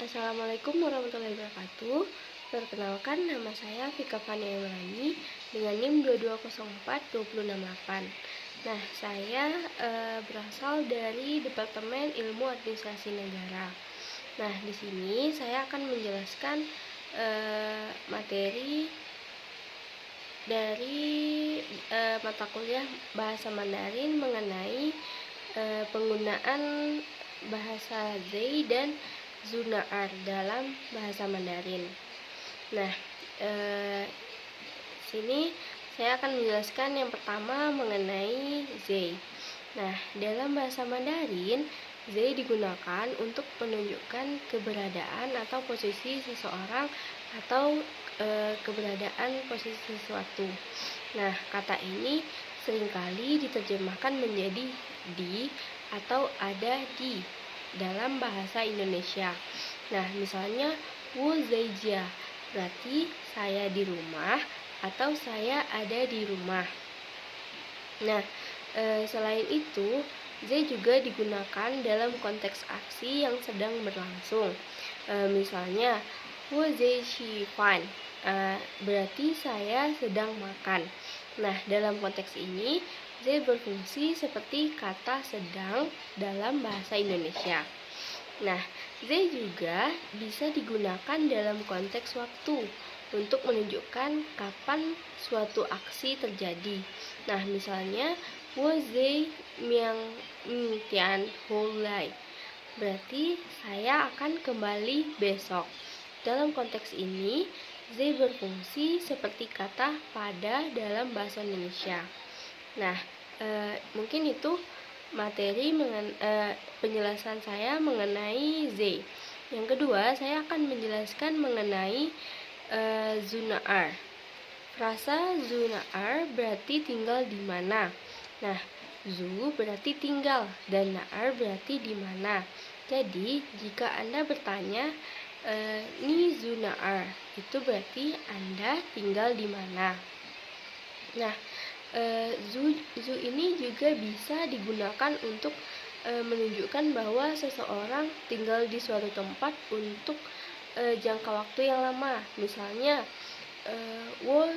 Assalamualaikum warahmatullahi wabarakatuh. Perkenalkan, nama saya Vika Fania Imrani dengan NIM 2204-268. Nah, saya berasal dari Departemen Ilmu Administrasi Negara. Nah, di sini saya akan menjelaskan materi dari mata kuliah Bahasa Mandarin mengenai penggunaan bahasa Zei dan Zunaar dalam bahasa Mandarin. Nah, sini saya akan menjelaskan yang pertama mengenai Zei. Nah, dalam bahasa Mandarin, Zei digunakan untuk menunjukkan keberadaan atau posisi seseorang atau keberadaan posisi sesuatu. Nah, kata ini seringkali diterjemahkan menjadi di atau ada di dalam bahasa Indonesia. Nah, misalnya wo zaijia berarti saya di rumah atau saya ada di rumah. Nah, selain itu, Zei juga digunakan dalam konteks aksi yang sedang berlangsung. Misalnya wo zai shi fan, berarti saya sedang makan. Nah, dalam konteks ini Zei berfungsi seperti kata sedang dalam bahasa Indonesia. Nah, Zei juga bisa digunakan dalam konteks waktu untuk menunjukkan kapan suatu aksi terjadi. Nah, misalnya wo Zei miang tian holai, berarti saya akan kembali besok. Dalam konteks ini, Zei berfungsi seperti kata pada dalam bahasa Indonesia. Nah, mungkin itu materi penjelasan saya mengenai Zei. Yang kedua, saya akan menjelaskan mengenai Zunaar. Frasa Zunaar berarti tinggal di mana. Nah, Zu berarti tinggal dan Naar berarti di mana. Jadi, jika Anda bertanya ni Zunaar, itu berarti Anda tinggal di mana. Nah, Zu ini juga bisa digunakan untuk menunjukkan bahwa seseorang tinggal di suatu tempat untuk jangka waktu yang lama. Misalnya wo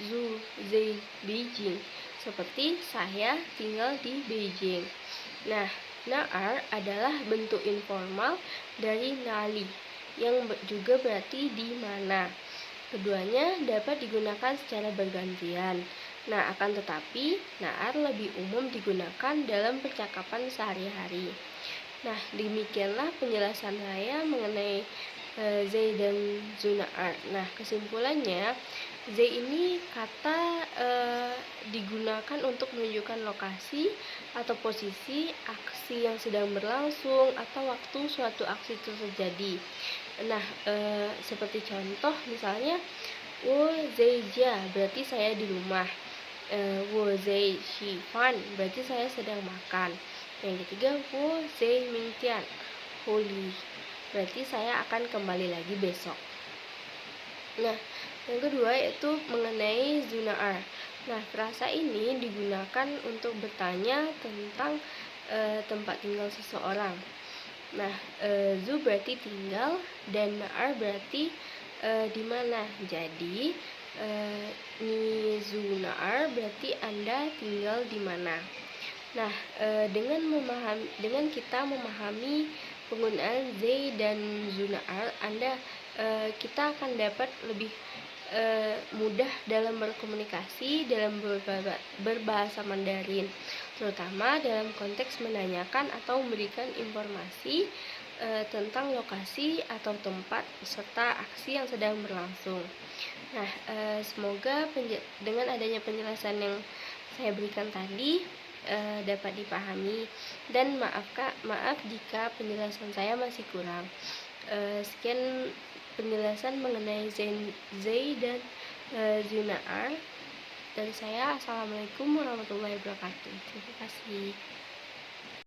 zu zai Beijing, seperti saya tinggal di Beijing. Nah, Naar adalah bentuk informal dari nali yang juga berarti di mana. Keduanya dapat digunakan secara bergantian. Nah, akan tetapi Naar lebih umum digunakan dalam percakapan sehari-hari. Nah, demikianlah penjelasan saya mengenai Zei dan Zunaar. Nah, kesimpulannya, Zei ini kata digunakan untuk menunjukkan lokasi atau posisi aksi yang sedang berlangsung atau waktu suatu aksi itu terjadi. Nah, seperti contoh misalnya wo zaijia berarti saya di rumah. Wo zai shi fan berarti saya sedang makan. Yang ketiga, wo zai mingtian holy berarti saya akan kembali lagi besok. Nah, yang kedua yaitu mengenai Zunaar. Nah, frasa ini digunakan untuk bertanya tentang tempat tinggal seseorang. Nah, Zu berarti tinggal dan Naar berarti di mana. Jadi, ni Zunaar berarti Anda tinggal di mana. Nah, dengan kita memahami penggunaan Zei dan Zunaar, kita akan dapat lebih mudah dalam berkomunikasi dalam berbahasa Mandarin, terutama dalam konteks menanyakan atau memberikan informasi tentang lokasi atau tempat serta aksi yang sedang berlangsung. Nah, semoga dengan adanya penjelasan yang saya berikan tadi dapat dipahami, dan maaf jika penjelasan saya masih kurang. Sekian penjelasan mengenai Zei dan Zunaar dari saya. Assalamualaikum warahmatullahi wabarakatuh. Terima kasih.